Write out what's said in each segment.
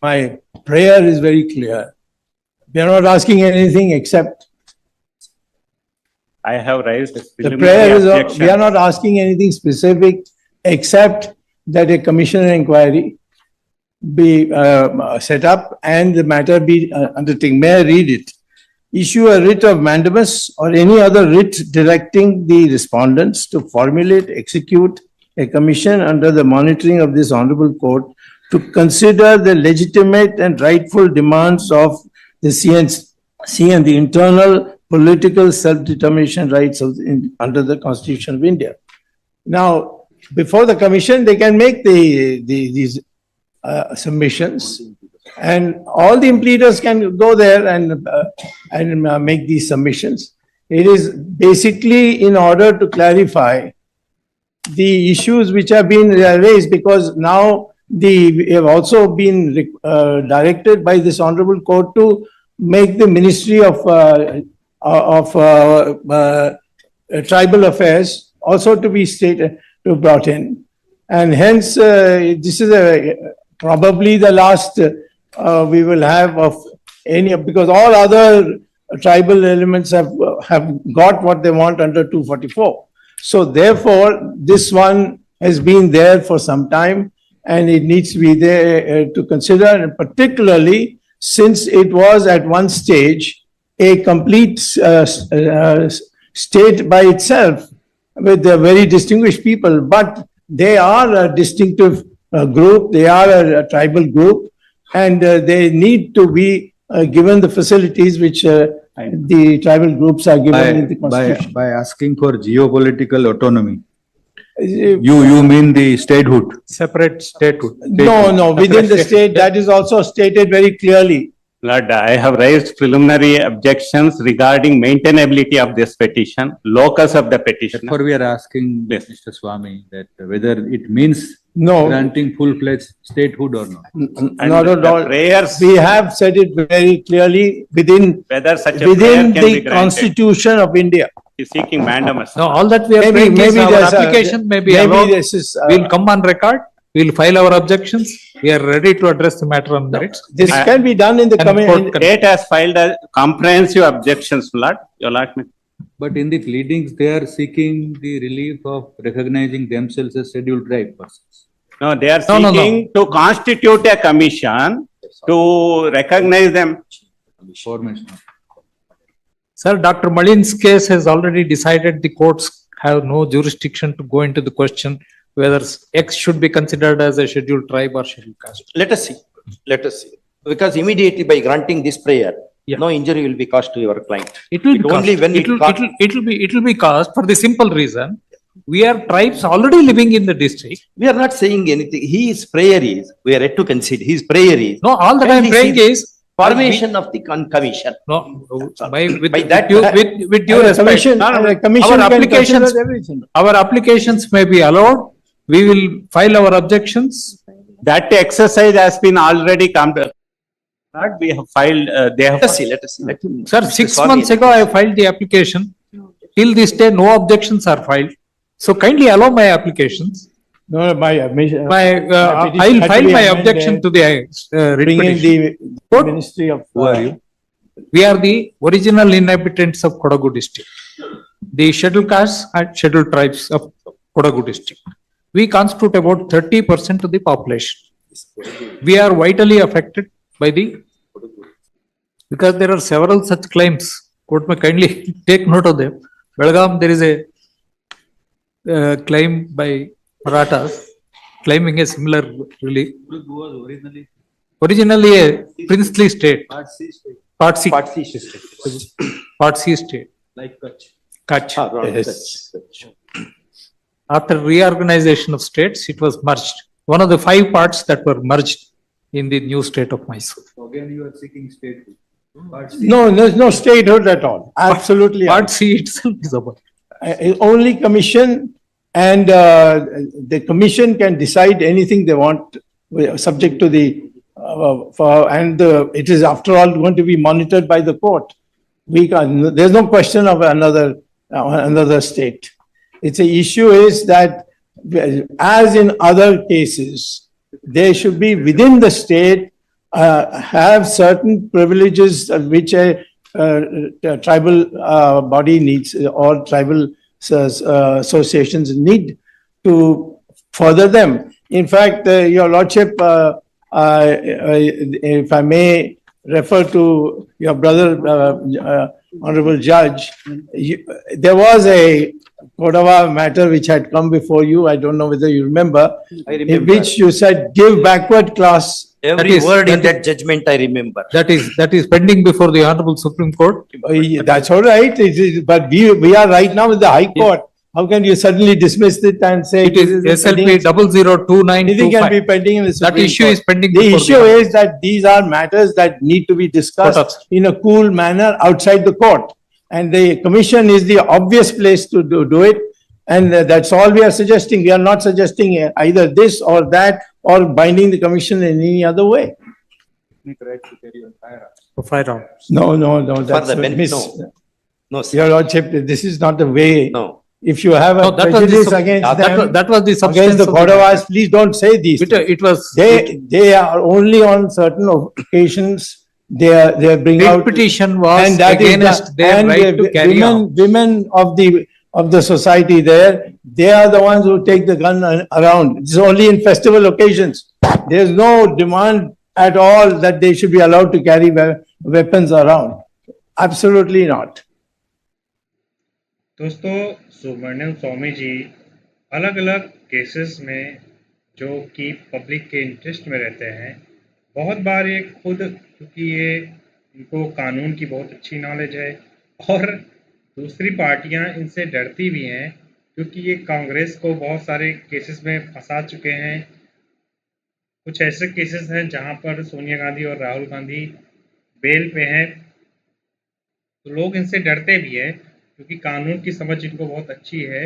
My prayer is very clear. We are not asking anything except, I have raised the preliminary prayer is, objection. we are not asking anything specific except that a commission inquiry be set up and the matter be undertaken. May I read it? Issue a writ of mandamus or any other writ directing the respondents to formulate, execute a commission under the monitoring of this honorable court to consider the legitimate and rightful demands of the CNC and the internal political self-determination rights under the Constitution of India. Now, before the commission, they can make these submissions, and all the implementers can go there and make these submissions. It is basically in order to clarify the issues which have been raised, because now we have also been directed by this honorable court to make the Ministry of Tribal Affairs also to be brought in, and hence this is probably the last we will have of any, because all other tribal elements have got what they want under 244. So therefore, this one has been there for some time and it needs to be there to consider, and particularly since it was at one stage a complete state by itself with a very distinguished people, but they are a distinctive group, they are a tribal group, and they need to be given the facilities which the tribal groups are given in the Constitution. By asking for geopolitical autonomy, you mean the statehood? Separate statehood. No, within the state, that is also stated very clearly. Lord, I have raised preliminary objections regarding maintainability of this petition, locus of the petition. Therefore, we are asking Mr. Swami that whether it means No, granting full-fledged statehood or not. not at all. Prayers, We have said it very clearly within whether such a prayer within can be the granted. Constitution of India. Is seeking mandamus. No, all that we are Maybe- praying is maybe our there's a- application may be Maybe allowed. this is, We'll come on record, we'll file our objections. We are ready to address the matter on merits. this can be done in the And court coming. can- State has filed a comprehensive objections, Lord, your Lord. But in the pleadings, they are seeking the relief of recognizing themselves as scheduled tribe persons. No, they are No. seeking to constitute a commission to recognize them. Formation. Sir, Dr. Malin's case has already decided the courts have no jurisdiction to go into the question whether X should be considered as a scheduled tribe or scheduled caste. Let us see. Because immediately by granting this prayer, Yeah. no injury will be caused to your client. It will be Only caused. when It will be caused for the simple reason, we are tribes already living in the district. We are not saying anything. His prayer is, we are yet to concede, his prayer is No, all that I am Kindly praying see- is. formation of the commission. No, with By that- with due respect, Commission, the commission our can applications, consider everything. our applications may be allowed. We will file our objections. That exercise has been already come. Lord, we have filed, they have. Let us see. Let him- Sir, Mr. 6 Swami, months ago, I filed the application. Till this day, no objections are filed. So kindly allow my applications. No, my admission. My, petition I will had to file be my amended. objection to the writ Bring in petition. the Ministry of. Who are you? We are the original inhabitants of Kodagu district. The scheduled castes and scheduled tribes of Kodagu district. We constitute about 30% of the population. We are vitally affected by because there are several such claims. Court may kindly take note of them. Belgaum, there is a claim by Marathas claiming a similar relief. Originally a princely state. Part C. Part C system. Part C state. Like Kutch. Kutch. Ah, wrong. Yes. After reorganization of states, it was merged. One of the 5 parts that were merged in the new state of Mysore. Again, you are seeking statehood. Part C. No, there's no statehood at all. Absolutely. Part C itself is about. Only commission, and the commission can decide anything they want, subject to the, it is after all going to be monitored by the court. There's no question of another state. It's a issue is that, as in other cases, there should be within the state have certain privileges which a tribal body needs or tribal associations need to further them. In fact, your lordship, if I may refer to your brother, honorable judge, there was a Kodava matter which had come before you. I don't know whether you remember. I In remember. which you said give backward class. Every That is- word in that that judgment I remember. That is pending before the Honorable Supreme Court. That's all right. But we are right now with the High Court. How can you suddenly dismiss it and say? It is this SLP pending? 002925. Anything can be pending in the That Supreme issue Court. is pending The before issue the. is that these are matters that need to be discussed Court of- in a cool manner outside the court. And the commission is the obvious place to do it. And that's all we are suggesting. We are not suggesting either this or that or binding the commission in any other way. Firearms. No, that's the benefit, miss. no. No, sir. Your lordship, this is not the way. No. If you have No, a that was the prejudice sub- against that them, that was the substance against the of Kodavas, please don't say these things. It was. They are only on certain occasions, they bring Writ out. petition was And that is against the- their and right to the carry on. Women of the society there, they are the ones who take the gun around. It's only in festival occasions. There's no demand at all that they should be allowed to carry weapons around. Absolutely not. दोस्तों सुब्रमण्यम स्वामी जी अलग अलग cases में जो कि public के interest में रहते हैं, बहुत बार ये खुद, क्योंकि ये इनको कानून की बहुत अच्छी नॉलेज है और दूसरी पार्टियां इनसे डरती भी हैं क्योंकि ये कांग्रेस को बहुत सारे केसेस में फंसा चुके हैं। कुछ ऐसे केसेस हैं जहां पर सोनिया गांधी और राहुल गांधी बेल पे हैं, तो लोग इनसे डरते भी हैं क्योंकि कानून की समझ इनको बहुत अच्छी है।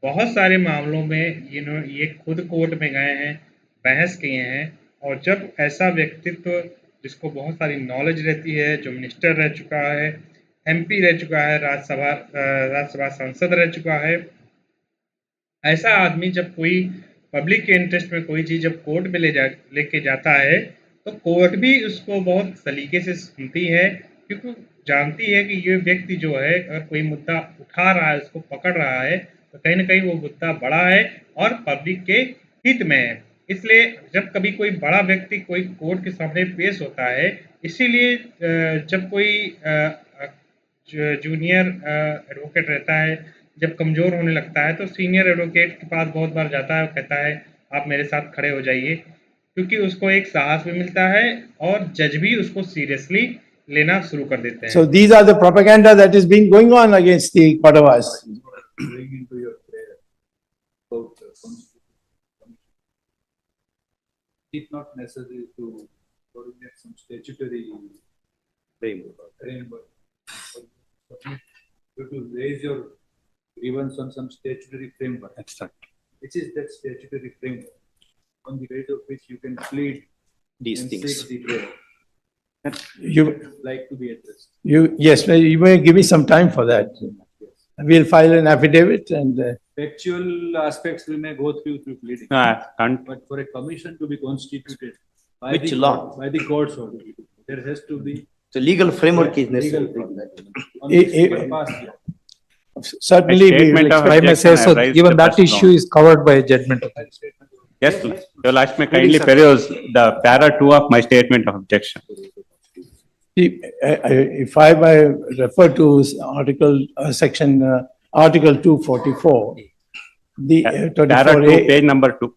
बहुत सारे मामलों में ये खुद कोर्ट में गए हैं, बहस किए हैं, और जब ऐसा व्यक्तित्व जिसको बहुत सारी नॉलेज रहती है, जो मिनिस्टर रह चुका है, एमपी रह चुका है, राज्यसभा सांसद रह चुका है, ऐसा आदमी जब कोई पब्लिक के इंटरेस्ट में कोई चीज़ जब कोर्ट में लेके जाता है तो कोर्ट भी उसको बहुत सलीके से सुनती है क्योंकि जानती है कि ये व्यक्ति जो है अगर कोई मुद्दा उठा रहा है, उसको पकड़ रहा है, तो कहीं ना कहीं वो मुद्दा बड़ा है और पब्लिक के हित में है। इसलिए जब कभी कोई बड़ा व्यक्ति कोई कोर्ट के सामने पेश होता है, इसीलिए जब कोई जूनियर एडवोकेट रहता है, जब कमजोर होने लगता है तो सीनियर एडवोकेट के पास बहुत बार जाता है और कहता है आप मेरे साथ खड़े हो जाइए, क्योंकि उसको एक साहस भी मिलता है और जज भी उसको सीरियसली लेना शुरू कर देते हैं। So these are the propaganda that is being going on against the Kodavas. Going into your prayer about the Constitution. It's not necessary to coordinate some statutory framework. You to raise your grievance on some statutory framework. Which is that statutory framework on the basis of which you can plead These and things. seek the prayer. You, Like to be addressed. yes, you may give me some time for that. We'll file an affidavit and Factual aspects we may go through pleading. But for a commission to be constituted by Which the law? court- by the courts only, there has to be So legal framework is legal necessary. framework. On Eh, which eh, we can pass law. certainly we will Statement of expect. I may say so, Objection, I raised given the that first issue round. is covered by a judgment. Yes, your last may kindly peruse the para 2 of my statement of objection. If I may refer to section, Article 244, the Para 2, 24A. page number 2.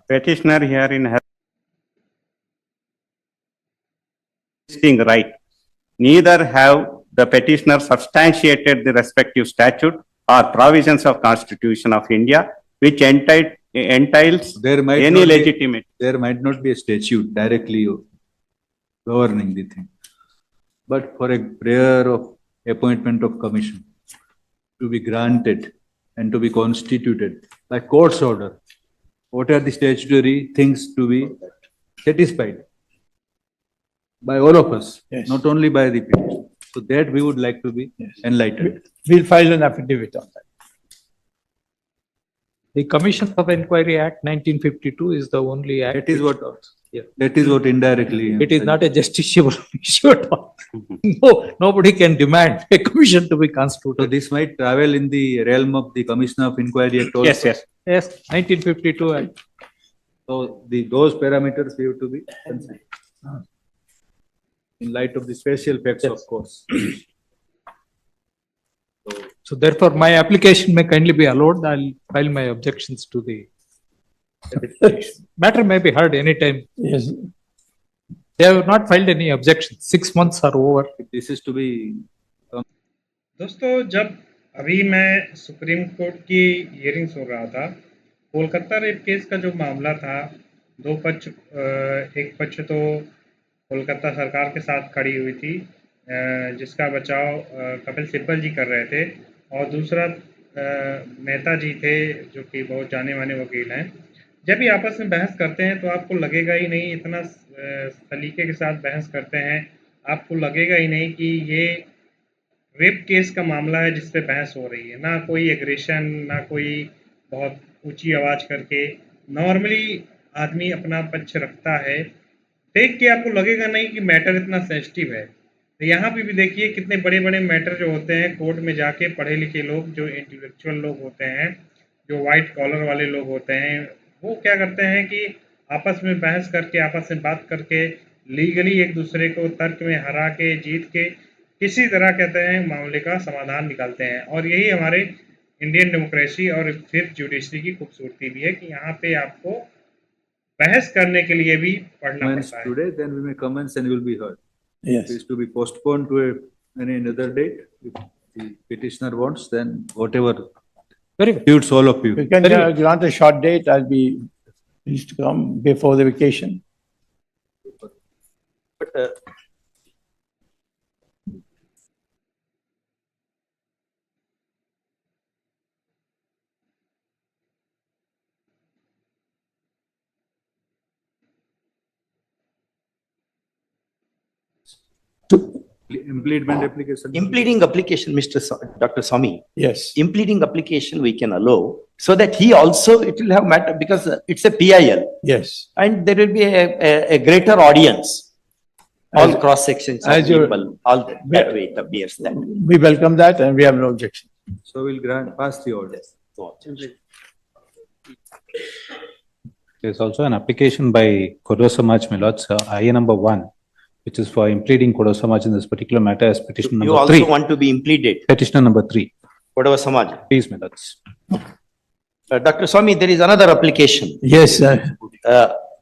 Petitioner herein has existing right. Neither have the petitioner substantiated the respective statute or provisions of Constitution of India which entails There might any not be- legitimate. There might not be a statute directly governing the thing. But for a prayer of appointment of commission to be granted and to be constituted by court's order. What are the statutory things to be satisfied by all of us, Yes. not only by the petitioner. So that we would like to be enlightened. We'll file an affidavit on that. The Commission of Inquiry Act 1952 is the only act. That is which- what- Yeah. That is what indirectly. It is not a justiciable issue at all. No, nobody can demand a commission to be So constituted. this might travel in the realm of the Commission of Inquiry Act also. Yes, yes. Yes, 1952 Act. So those parameters we have to be considered. In light of the special facts, of course. So therefore, my application may kindly be allowed. I'll file my objections to the matter may be heard anytime. Yes. They have not filed any objections. 6 months are over. This is to be दोस्तों जब अभी मैं supreme court की hearing सुन रहा था, Kolkata rape case का जो मामला था, दो पक्ष, एक पक्ष तो कोलकाता सरकार के साथ खड़ी हुई थी, जिसका बचाव कपिल सिब्बल जी कर रहे थे, और दूसरा मेहता जी थे जो कि बहुत जाने माने वकील हैं। जब ये आपस में बहस करते हैं तो आपको लगेगा ही नहीं, इतना सलीके के साथ बहस करते हैं, आपको लगेगा ही नहीं कि ये रेप केस का मामला है जिस पे बहस हो रही है। ना कोई एग्रेशन, ना कोई बहुत ऊंची आवाज करके, नॉर्मली आदमी अपना पक्ष रखता है। देख के आपको लगेगा नहीं कि मैटर इतना सेंसिटिव है। तो यहाँ पे भी देखिए कितने बड़े बड़े मैटर जो होते हैं कोर्ट में जाके पढ़े लिखे लोग, जो इंटेलेक्चुअल लोग होते हैं, जो वाइट कॉलर वाले लोग होते हैं, वो क्या करते हैं कि आपस में बहस करके, आपस में बात करके, लीगली एक दूसरे को तर्क में हरा के, जीत के, किसी तरह कहते हैं मामले का समाधान निकालते हैं। और यही हमारे इंडियन डेमोक्रेसी और फिर जुडिशरी की खूबसूरती भी है कि यहाँ पे आपको बहस करने के लिए भी पढ़ना commence पड़ता है। today, then we may commence and will be heard. Yes. It is to be postponed to any another date. If the petitioner wants, then whatever Very good. suits all of you. You can Very good. grant a short date. I'll be pleased to come before the vacation. But, Impleadment application. Impleading application, Dr. Swami, Yes. impleading application we can allow so that he also, it will have matter because it's a PIL Yes. and there will be a greater audience. All As- cross sections of as you're- people, all that way it appears that. We welcome that and we have no objection. So we'll grant, pass the order. There's also an application by Kodo Samaj Milots, IA number 1, which is for impleading Kodo Samaj in this particular matter as petition You number also 3. want to be impleaded, Petitioner number 3, whatever Samaj. please Milots. Dr. Swami, there is another application. Yes, sir.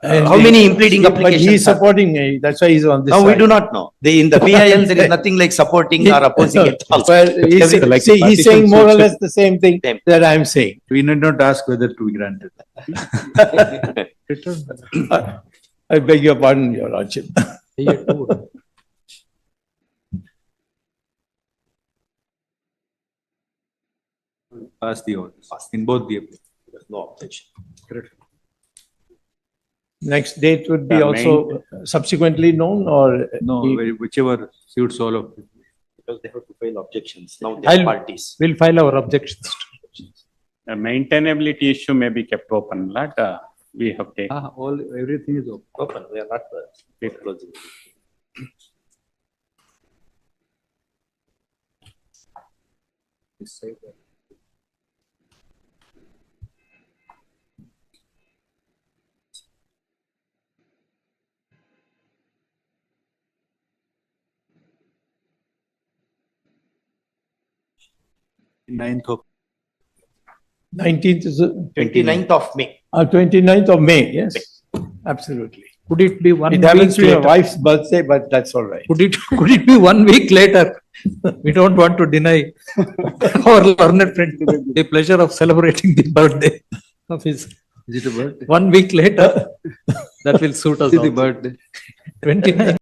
And How many impleading But he is applications? are- supporting me. That's why he's on this No, we side. do not know. In the PIL, there is nothing like supporting or opposing at all. Well, he's, Like see, he's saying more or less the same thing Same. that I'm saying. We need not ask whether to be granted. I beg your pardon, Your Lordship. Here too. Pass the orders in both the applications. No objection. Next date would be The also subsequently known or? No, whichever suits all of you. Because they have to file objections. Now they are I'll- parties. We'll file our objections. The maintainability issue may be kept open, but we have taken. All, everything is open. Open, we are not closing. This side. Ninth of 19th is, 29th of May. 29th of May, yes, absolutely. Could it be 1 It week happens to be my later? wife's birthday, but that's all right. Could it be 1 week later? We don't want to deny our learned friend the pleasure of celebrating the birthday of his. Is it a birthday? 1 week later, that will suit us Is it the also. birthday? 29.